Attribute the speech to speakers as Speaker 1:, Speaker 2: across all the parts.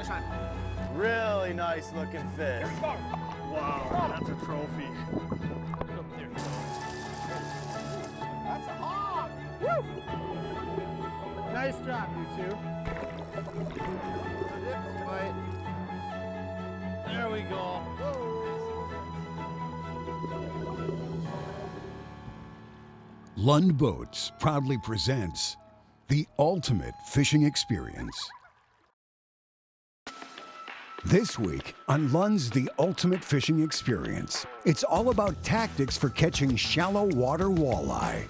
Speaker 1: fish on.
Speaker 2: Really nice looking fish.
Speaker 3: Wow, that's a trophy.
Speaker 1: That's a hog.
Speaker 3: Woo! Nice job, you two. There we go.
Speaker 4: Lund Boats proudly presents the ultimate fishing experience. This week on Lund's The Ultimate Fishing Experience, it's all about tactics for catching shallow water walleye.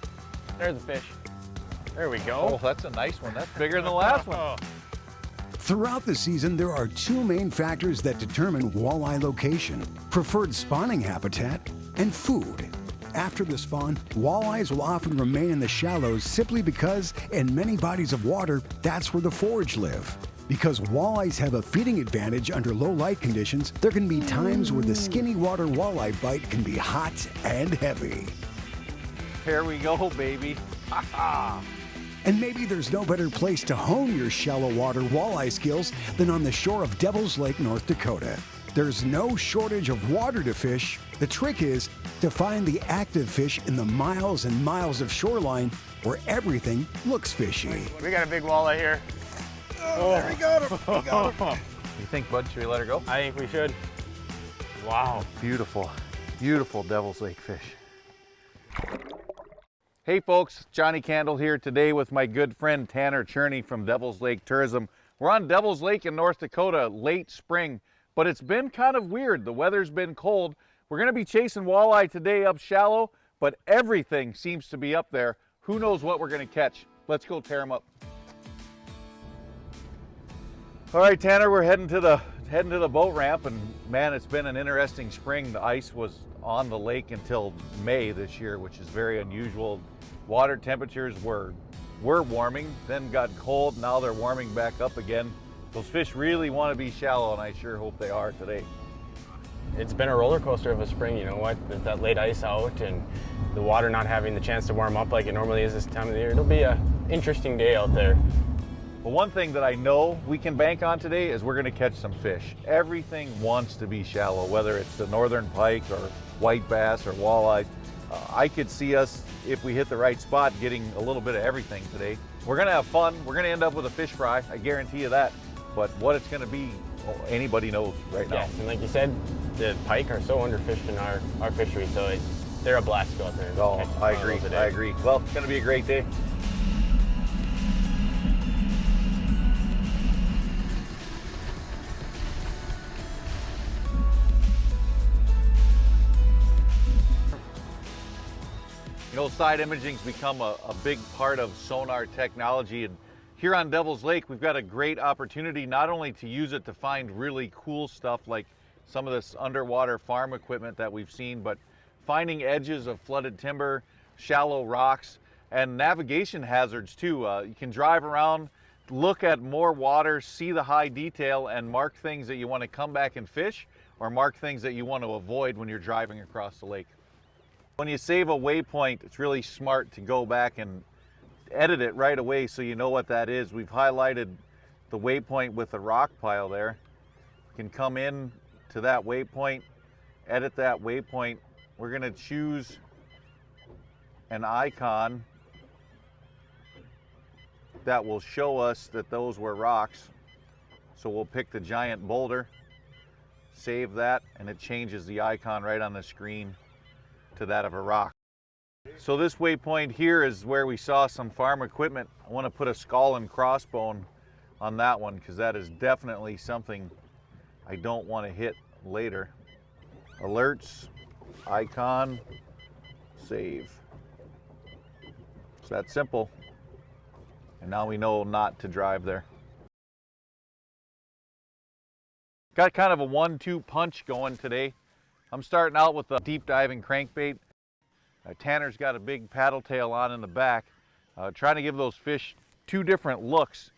Speaker 1: There's the fish. There we go.
Speaker 5: Oh, that's a nice one. That's bigger than the last one.
Speaker 4: Throughout the season, there are two main factors that determine walleye location: preferred spawning habitat and food. After the spawn, walleyes will often remain in the shallows simply because, in many bodies of water, that's where the forage live. Because walleyes have a feeding advantage under low light conditions, there can be times where the skinny water walleye bite can be hot and heavy.
Speaker 5: Here we go, baby. Ha ha!
Speaker 4: And maybe there's no better place to hone your shallow water walleye skills than on the shore of Devil's Lake, North Dakota. There's no shortage of water to fish. The trick is to find the active fish in the miles and miles of shoreline where everything looks fishy.
Speaker 1: We got a big walleye here.
Speaker 3: Oh, there we got him. We got him.
Speaker 5: You think, bud, should we let her go?
Speaker 1: I think we should. Wow.
Speaker 5: Beautiful, beautiful Devil's Lake fish. Hey folks, Johnny Candle here today with my good friend Tanner Cherney from Devil's Lake Tourism. We're on Devil's Lake in North Dakota, late spring, but it's been kind of weird. The weather's been cold. We're gonna be chasing walleye today up shallow, but everything seems to be up there. Who knows what we're gonna catch? Let's go tear them up. All right, Tanner, we're heading to the boat ramp, and man, it's been an interesting spring. The ice was on the lake until May this year, which is very unusual. Water temperatures were warming, then got cold, now they're warming back up again. Those fish really want to be shallow, and I sure hope they are today.
Speaker 6: It's been a roller coaster of a spring, you know what, with that late ice out and the water not having the chance to warm up like it normally is this time of the year. It'll be an interesting day out there.
Speaker 5: But one thing that I know we can bank on today is we're going to catch some fish. Everything wants to be shallow, whether it's the northern pike or white bass or walleyes. I could see us, if we hit the right spot, getting a little bit of everything today. We're going to have fun. We're going to end up with a fish fry, I guarantee you that. But what it's going to be, anybody knows right now.
Speaker 6: Yes, and like you said, the pike are so underfished in our fishery, so they're a blast to go out there and
Speaker 5: Oh,
Speaker 6: catch
Speaker 5: I agree, I agree. Well, it's going to be a great day. You know, side imaging's become a big part of sonar technology, and here on Devil's Lake, we've got a great opportunity not only to use it to find really cool stuff like some of this underwater farm equipment that we've seen, but finding edges of flooded timber, shallow rocks, and navigation hazards too. You can drive around, look at more water, see the high detail, and mark things that you want to come back and fish, or mark things that you want to avoid when you're driving across the lake. When you save a waypoint, it's really smart to go back and edit it right away so you know what that is. We've highlighted the waypoint with the rock pile there. You can come in to that waypoint, edit that waypoint. We're going to choose an icon that will show us that those were rocks. So we'll pick the giant boulder, save that, and it changes the icon right on the screen to that of a rock. So this waypoint here is where we saw some farm equipment. I want to put a skull and crossbone on that one because that is definitely something I don't want to hit later. Alerts, icon, save. It's that simple. And now we know not to drive there. Got kind of a 1-2 punch going today. I'm starting out with a deep diving crankbait. Tanner's got a big paddle tail on in the back, trying to give those fish two different looks.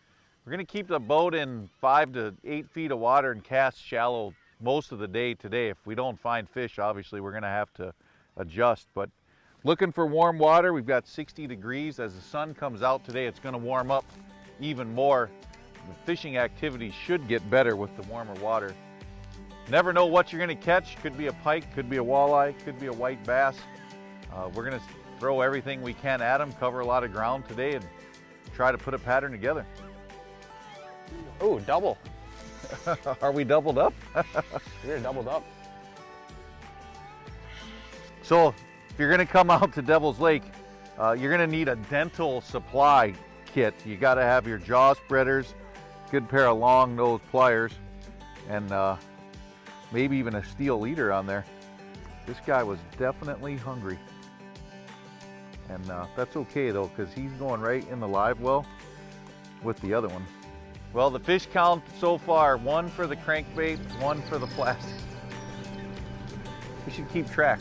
Speaker 5: We're going to keep the boat in 5 to 8 feet of water and cast shallow most of the day today. If we don't find fish, obviously we're going to have to adjust. But looking for warm water, we've got 60 degrees. As the sun comes out today, it's going to warm up even more. the fishing activity should get better with the warmer water. Never know what you're going to catch. Could be a pike, could be a walleye, could be a white bass. We're going to throw everything we can at them, cover a lot of ground today, and try to put a pattern together.
Speaker 6: Oh, double.
Speaker 5: Are we doubled up?
Speaker 6: We're doubled up.
Speaker 5: So if you're going to come out to Devil's Lake, you're going to need a dental supply kit. You got to have your jaw spreaders, good pair of long nose pliers, and maybe even a steel leader on there. This guy was definitely hungry. And that's okay though, because he's going right in the live well with the other one. Well, the fish count so far, 1 for the crankbait, 1 for the plastic. We should keep track.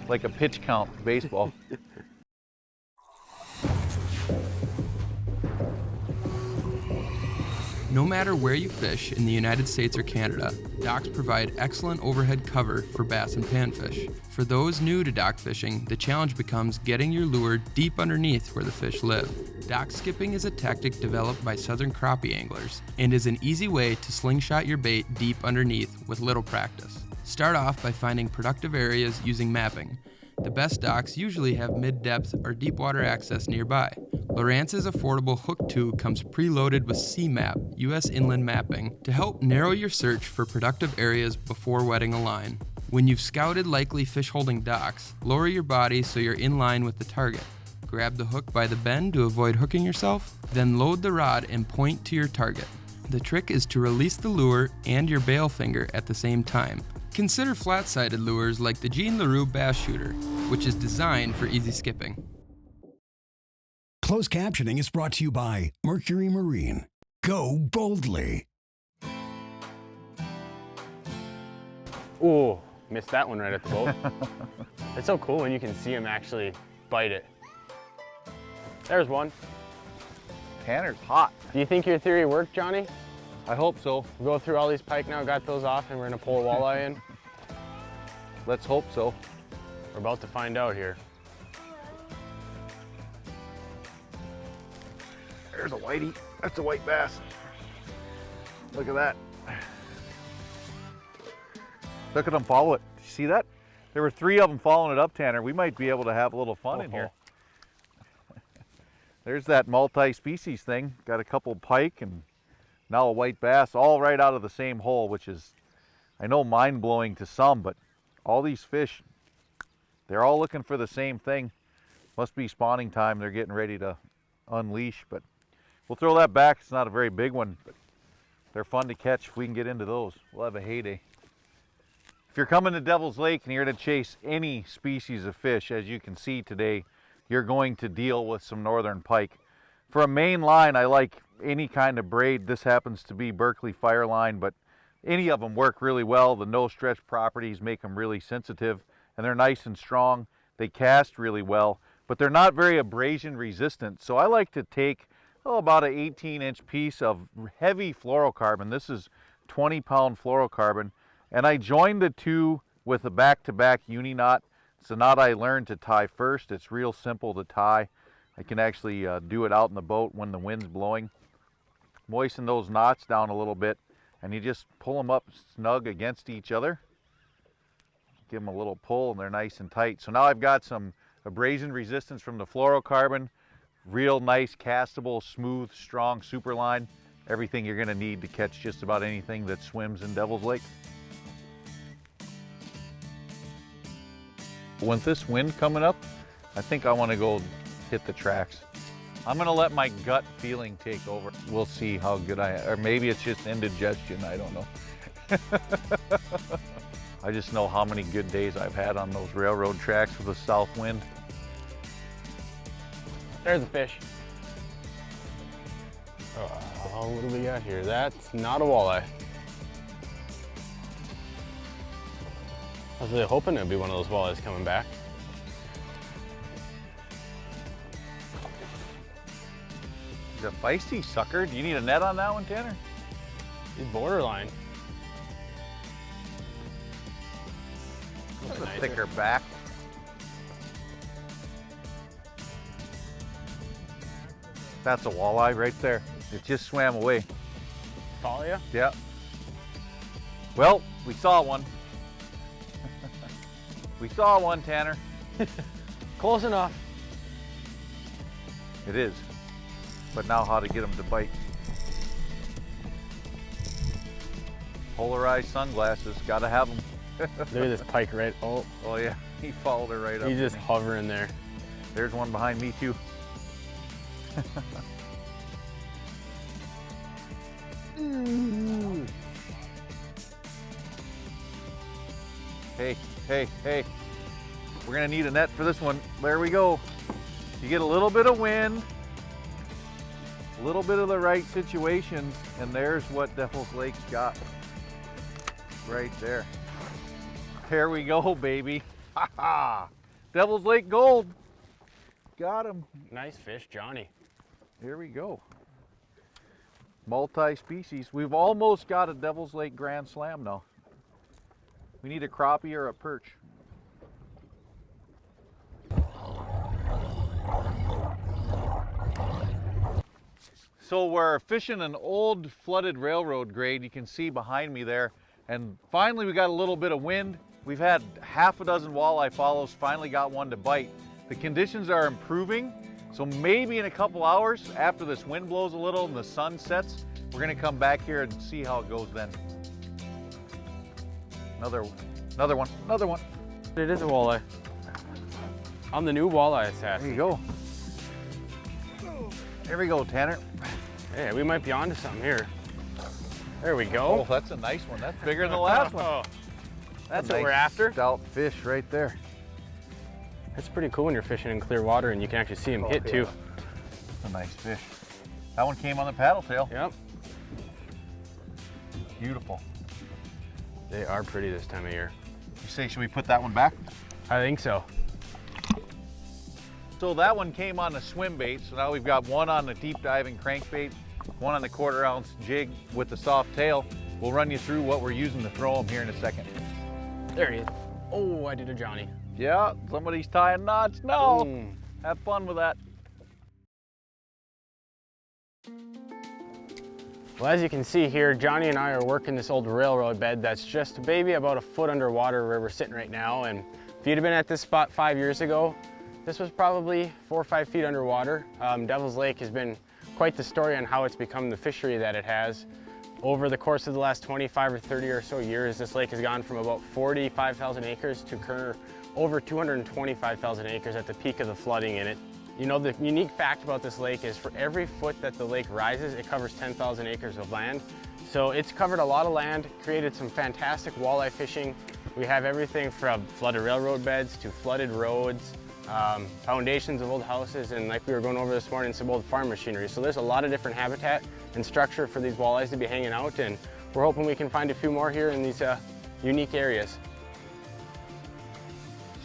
Speaker 5: Like a pitch count baseball.
Speaker 7: No matter where you fish in the United States or Canada, docks provide excellent overhead cover for bass and panfish. For those new to dock fishing, the challenge becomes getting your lure deep underneath where the fish live. Dock skipping is a tactic developed by southern crappie anglers and is an easy way to slingshot your bait deep underneath with little practice. Start off by finding productive areas using mapping. The best docks usually have mid-depth or deep water access nearby. Lowrance's affordable Hook 2 comes preloaded with CMAP, U.S. inland mapping, to help narrow your search for productive areas before wetting a line. When you've scouted likely fish-holding docks, lower your body so you're in line with the target. Grab the hook by the bend to avoid hooking yourself, then load the rod and point to your target. The trick is to release the lure and your bail finger at the same time. Consider flat-sided lures like the Jean Leroux Bass Shooter, which is designed for easy skipping.
Speaker 4: Closed captioning is brought to you by Mercury Marine. Go boldly.
Speaker 6: Ooh, missed that one right at the boat. It's so cool when you can see him actually bite it. There's one.
Speaker 5: Tanner's hot.
Speaker 6: Do you think your theory worked, Johnny?
Speaker 5: I hope so.
Speaker 6: We'll go through all these pike now, got those off, and we're gonna pull a walleye in.
Speaker 5: Let's hope so.
Speaker 6: We're about to find out here.
Speaker 5: There's a whitey. That's a white bass. Look at that. Look at them follow it. You see that? There were 3 of them following it up, Tanner. We might be able to have a little fun in here. There's that multi-species thing. Got a couple pike and now a white bass, all right out of the same hole, which is, I know, mind-blowing to some, but all these fish, they're all looking for the same thing. Must be spawning time. They're getting ready to unleash, but we'll throw that back. It's not a very big one, but they're fun to catch. If we can get into those, we'll have a heyday. If you're coming to Devil's Lake and you're to chase any species of fish, as you can see today, you're going to deal with some northern pike. For a main line, I like any kind of braid. This happens to be Berkeley Fire Line, but any of them work really well. The no stretch properties make them really sensitive, and they're nice and strong. They cast really well, but they're not very abrasion resistant. So I like to take about an 18-inch piece of heavy fluorocarbon. This is 20-pound fluorocarbon, and I joined the 2 with a back-to-back uni knot. It's a knot I learned to tie first. It's real simple to tie. I can actually do it out in the boat when the wind's blowing. Moisten those knots down a little bit, and you just pull them up snug against each other. Give them a little pull, and they're nice and tight. So now I've got some abrasion resistance from the fluorocarbon, real nice, castable, smooth, strong super line. Everything you're gonna need to catch just about anything that swims in Devil's Lake. With this wind coming up, I think I want to go hit the tracks. I'm gonna let my gut feeling take over. We'll see how good I am, or maybe it's just indigestion, I don't know. I just know how many good days I've had on those railroad tracks with a south wind.
Speaker 6: There's a fish. What do we got here? That's not a walleye. I was really hoping it'd be one of those walleyes coming back.
Speaker 5: He's a feisty sucker. Do you need a net on that one, Tanner?
Speaker 6: He's borderline.
Speaker 5: That's a thicker back. That's a walleye right there. It just swam away.
Speaker 6: Follow you?
Speaker 5: Yeah. Well, we saw one. We saw one, Tanner.
Speaker 6: Close enough.
Speaker 5: It is. But now how to get them to bite. Polarized sunglasses, gotta have them.
Speaker 6: Look at this pike right. Oh,
Speaker 5: Oh yeah, he followed her right up.
Speaker 6: he's just
Speaker 5: didn't
Speaker 6: hovering there.
Speaker 5: he? There's one behind me too. Hey, hey, hey. We're gonna need a net for this one. There we go. You get a little bit of wind, a little bit of the right situations, and there's what Devil's Lake's got. Right there. There we go, baby. Ha ha! Devil's Lake Gold. Got him.
Speaker 6: Nice fish, Johnnie.
Speaker 5: Here we go. Multi-species. We've almost got a Devil's Lake Grand Slam now. We need a crappie or a perch. So we're fishing an old flooded railroad grade, you can see behind me there. And finally we got a little bit of wind. We've had half a dozen walleye follows, finally got one to bite. The conditions are improving, so maybe in a couple hours after this wind blows a little and the sun sets, we're gonna come back here and see how it goes then. Another one.
Speaker 6: It is a walleye. I'm the new walleye
Speaker 5: There
Speaker 6: assassin.
Speaker 5: you go. There we go, Tanner.
Speaker 6: Hey, we might be onto something here. There we
Speaker 5: Oh,
Speaker 6: go.
Speaker 5: that's a nice one. That's bigger than the last one.
Speaker 6: Oh,
Speaker 5: That's
Speaker 6: what
Speaker 5: a
Speaker 6: we're
Speaker 5: nice
Speaker 6: after.
Speaker 5: Stout fish right there.
Speaker 6: it's pretty cool when you're fishing in clear water and you can actually see him hit too.
Speaker 5: That's a nice fish. That one came on the paddle tail.
Speaker 6: Yep.
Speaker 5: Beautiful.
Speaker 6: They are pretty this time of year.
Speaker 5: You say, should we put that one back?
Speaker 6: I think so.
Speaker 5: So that one came on the swim bait. So now we've got one on the deep diving crankbait, one on the 1/4 ounce jig with the soft tail. We'll run you through what we're using to throw them here in a second.
Speaker 6: There he is. Oh, I did a Johnnie.
Speaker 5: Yeah, somebody's tying knots. No,
Speaker 6: Mm.
Speaker 5: have fun with that.
Speaker 6: Well, as you can see here, Johnnie and I are working this old railroad bed that's just maybe about a foot underwater where we're sitting right now. And if you'd have been at this spot 5 years ago, this was probably 4 or 5 feet underwater. Devil's Lake has been quite the story on how it's become the fishery that it has. Over the course of the last 25 or 30 or so years, this lake has gone from about 45,000 acres to over 225,000 acres at the peak of the flooding in it. You know, the unique fact about this lake is for every foot that the lake rises, it covers 10,000 acres of land. So it's covered a lot of land, created some fantastic walleye fishing. We have everything from flooded railroad beds to flooded roads, foundations of old houses, and like we were going over this morning, some old farm machinery. So there's a lot of different habitat and structure for these walleyes to be hanging out, and we're hoping we can find a few more here in these unique areas.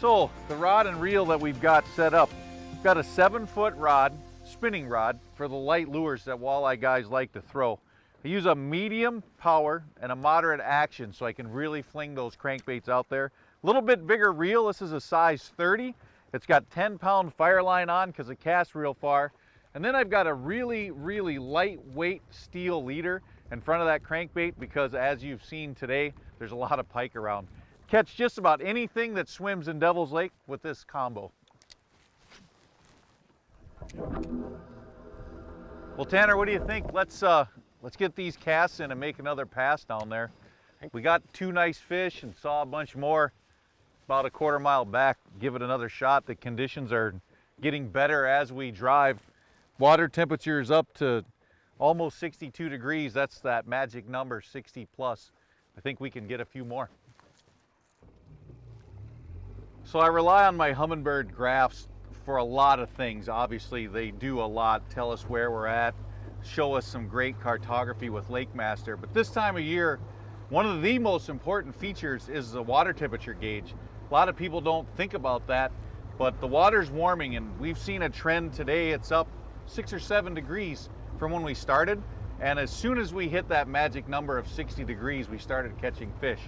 Speaker 5: So the rod and reel that we've got set up, we've got a 7-foot rod, spinning rod, for the light lures that walleye guys like to throw. I use a medium power and a moderate action so I can really fling those crankbaits out there. A little bit bigger reel, this is a size 30. It's got 10-pound fire line on because it casts real far. And then I've got a really, really lightweight steel leader in front of that crankbait because, as you've seen today, there's a lot of pike around. Catch just about anything that swims in Devil's Lake with this combo. Well, Tanner, what do you think? Let's get these casts in and make another pass down there. We got 2 nice fish and saw a bunch more about a 1/4 mile back. Give it another shot. The conditions are getting better as we drive. Water temperature is up to almost 62 degrees. That's that magic number, 60 plus. I think we can get a few more. So I rely on my Humminbird graphs for a lot of things. Obviously, they do a lot, tell us where we're at, show us some great cartography with Lake Master. But this time of year, one of the most important features is the water temperature gauge. A lot of people don't think about that, but the water's warming, and we've seen a trend today. It's up 6 or 7 degrees from when we started, and as soon as we hit that magic number of 60 degrees, we started catching fish.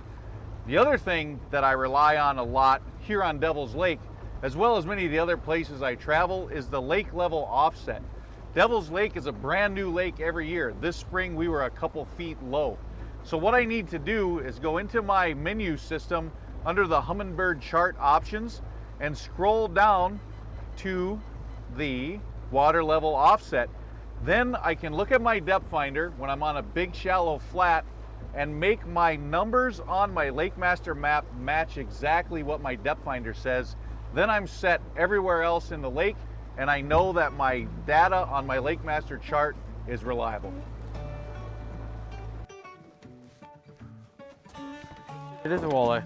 Speaker 5: The other thing that I rely on a lot here on Devil's Lake, as well as many of the other places I travel, is the lake level offset. Devil's Lake is a brand new lake every year. This spring we were a couple feet low. So what I need to do is go into my menu system under the Humminbird chart options and scroll down to the water level offset. Then I can look at my depth finder when I'm on a big shallow flat and make my numbers on my LakeMaster map match exactly what my depth finder says. Then I'm set everywhere else in the lake, and I know that my data on my LakeMaster chart is reliable.
Speaker 6: It is a walleye.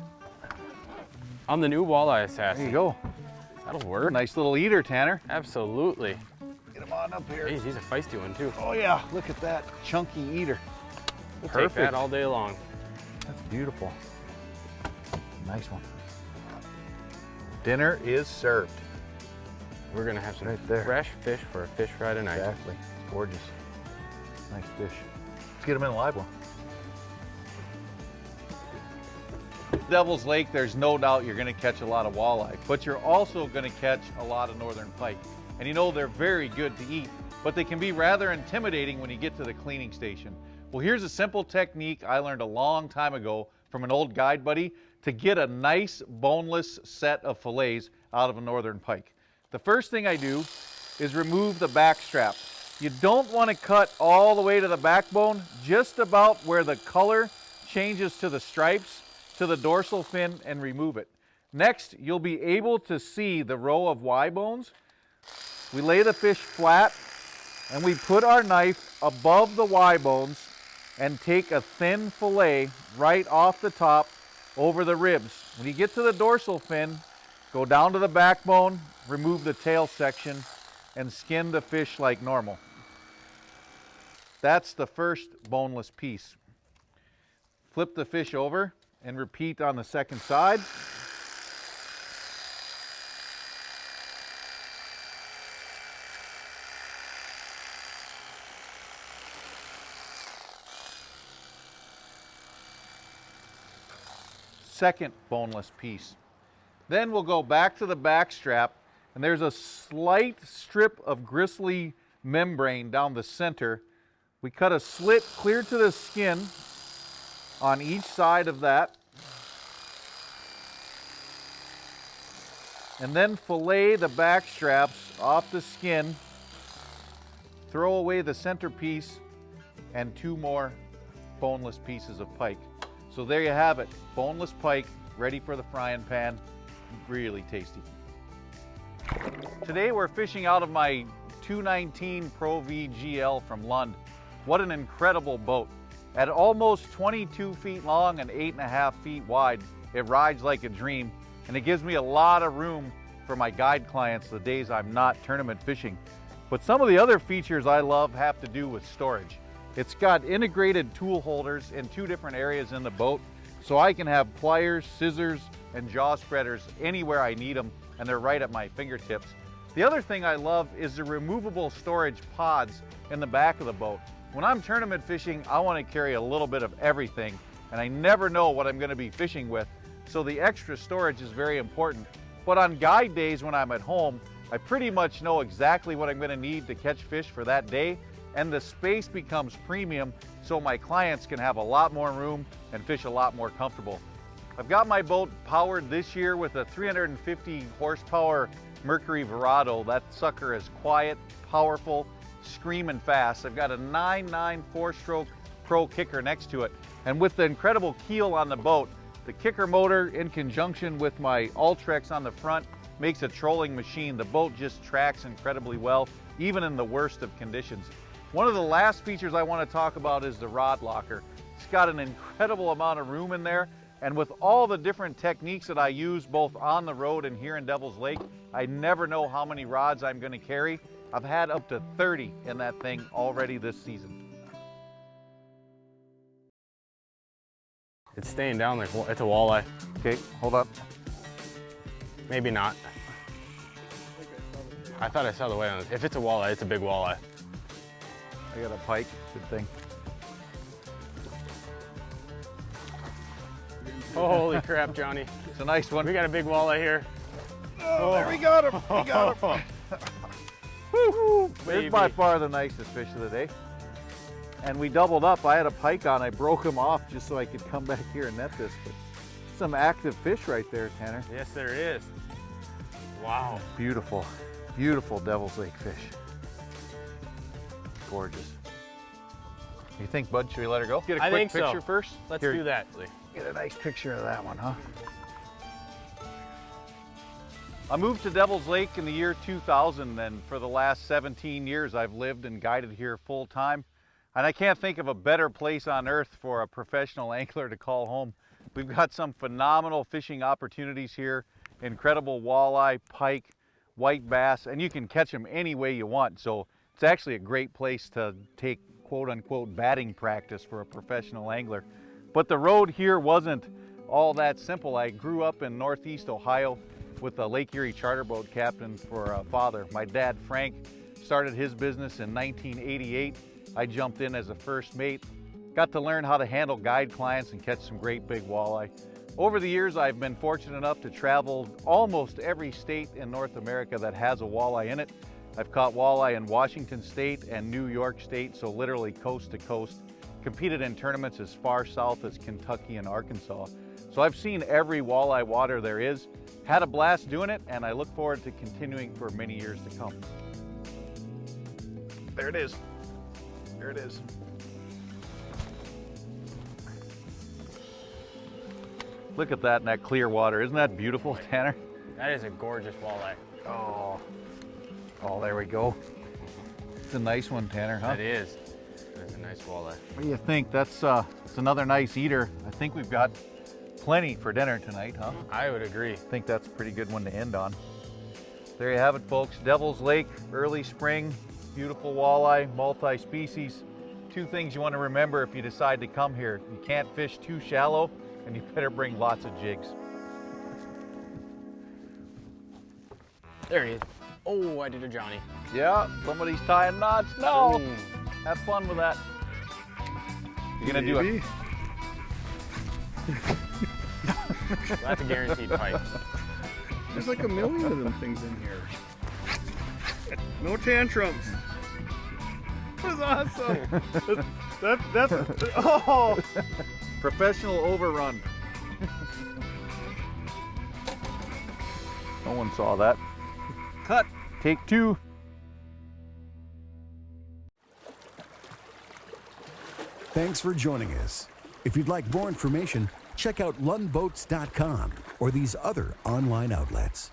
Speaker 6: I'm the new walleye assassin.
Speaker 5: There you go.
Speaker 6: That'll work.
Speaker 5: Nice little eater, Tanner.
Speaker 6: Absolutely.
Speaker 5: Get him on up here.
Speaker 6: Jeez, he's a feisty one too.
Speaker 5: Oh yeah, look at that chunky eater.
Speaker 6: We'll take that all day long.
Speaker 5: That's beautiful. Nice one. Dinner is served.
Speaker 6: We're gonna have some
Speaker 5: Right there.
Speaker 6: fresh fish for a fish fry tonight.
Speaker 5: Exactly. Gorgeous. Nice fish. Let's get him in a live one. Devil's Lake, there's no doubt you're going to catch a lot of walleye, but you're also going to catch a lot of northern pike. And you know they're very good to eat, but they can be rather intimidating when you get to the cleaning station. Well, here's a simple technique I learned a long time ago from an old guide buddy to get a nice boneless set of fillets out of a northern pike. The first thing I do is remove the back strap. You don't want to cut all the way to the backbone, just about where the color changes to the stripes, to the dorsal fin, and remove it. Next, you'll be able to see the row of Y bones. We lay the fish flat and we put our knife above the Y bones and take a thin fillet right off the top over the ribs. When you get to the dorsal fin, go down to the backbone, remove the tail section, and skin the fish like normal. That's the first boneless piece. Flip the fish over and repeat on the second side. Second boneless piece. Then we'll go back to the back strap, and there's a slight strip of gristly membrane down the center. We cut a slit clear to the skin on each side of that, and then fillet the back straps off the skin, throw away the center piece, and 2 more boneless pieces of pike. So there you have it, boneless pike ready for the frying pan. Really tasty. Today we're fishing out of my 219 Pro V GL from Lund. What an incredible boat. At almost 22 feet long and 8.5 feet wide, it rides like a dream, and it gives me a lot of room for my guide clients the days I'm not tournament fishing. But some of the other features I love have to do with storage. It's got integrated tool holders in 2 different areas in the boat, so I can have pliers, scissors, and jaw spreaders anywhere I need them, and they're right at my fingertips. The other thing I love is the removable storage pods in the back of the boat. When I'm tournament fishing, I want to carry a little bit of everything, and I never know what I'm going to be fishing with, so the extra storage is very important. But on guide days when I'm at home, I pretty much know exactly what I'm going to need to catch fish for that day, and the space becomes premium so my clients can have a lot more room and fish a lot more comfortable. I've got my boat powered this year with a 350 horsepower Mercury Verado. That sucker is quiet, powerful, screaming fast. I've got a 9.9 4-stroke Pro kicker next to it. And with the incredible keel on the boat, the kicker motor in conjunction with my Ultrex on the front makes a trolling machine. The boat just tracks incredibly well, even in the worst of conditions. One of the last features I want to talk about is the rod locker. It's got an incredible amount of room in there, and with all the different techniques that I use both on the road and here in Devil's Lake, I never know how many rods I'm going to carry. I've had up to 30 in that thing already this season.
Speaker 6: It's staying down like it's a walleye.
Speaker 5: Okay, hold up.
Speaker 6: Maybe not. I thought I saw the weight on it. If it's a walleye, it's a big walleye.
Speaker 5: I got a pike, good thing.
Speaker 6: Holy crap, Johnny.
Speaker 5: It's a nice one.
Speaker 6: We got a big walleye here.
Speaker 3: Oh, there we got him. We got him.
Speaker 5: Woo! This
Speaker 6: baby.
Speaker 5: is by far the nicest fish of the day. And we doubled up. I had a pike on. I broke him off just so I could come back here and net this. But some active fish right there, Tanner.
Speaker 6: Yes, there is. Wow.
Speaker 5: Beautiful, beautiful Devil's Lake fish. Gorgeous. You think, Bud, should we let her go? Get a
Speaker 6: I
Speaker 5: quick
Speaker 6: think so.
Speaker 5: picture first?
Speaker 6: Let's
Speaker 5: Here,
Speaker 6: do that.
Speaker 5: Get a nice picture of that one, huh? I moved to Devil's Lake in the year 2000, and for the last 17 years I've lived and guided here full time. And I can't think of a better place on earth for a professional angler to call home. We've got some phenomenal fishing opportunities here, incredible walleye, pike, white bass, and you can catch them any way you want. So it's actually a great place to take quote unquote batting practice for a professional angler. But the road here wasn't all that simple. I grew up in Northeast Ohio with a Lake Erie charter boat captain for a father. My dad, Frank, started his business in 1988. I jumped in as a first mate, got to learn how to handle guide clients and catch some great big walleye. Over the years, I've been fortunate enough to travel almost every state in North America that has a walleye in it. I've caught walleye in Washington State and New York State, so literally coast to coast. Competed in tournaments as far south as Kentucky and Arkansas. So I've seen every walleye water there is, had a blast doing it, and I look forward to continuing for many years to come. There it is. There it is. Look at that in that clear water. Isn't that beautiful, Tanner?
Speaker 6: That is a gorgeous walleye.
Speaker 5: Oh, there we go. It's a nice one, Tanner, huh?
Speaker 6: That is. That's a nice walleye.
Speaker 5: What do you think? That's it's another nice eater. I think we've got plenty for dinner tonight, huh?
Speaker 6: I would agree.
Speaker 5: I think that's a pretty good one to end on. There you have it, folks. Devil's Lake, early spring, beautiful walleye, multi-species. Two things you want to remember if you decide to come here. You can't fish too shallow, and you better bring lots of jigs.
Speaker 6: There he is. Oh, I did a Johnnie.
Speaker 5: Yeah, somebody's tying knots. No!
Speaker 6: Ooh.
Speaker 5: Have fun with that. You're gonna do it.
Speaker 6: That's a guaranteed pike.
Speaker 3: There's like a million of them things in here. No tantrums. That was awesome. that's oh.
Speaker 5: Professional overrun. No one saw that. Cut. Take two.
Speaker 4: Thanks for joining us. If you'd like more information, check out lundboats.com or these other online outlets.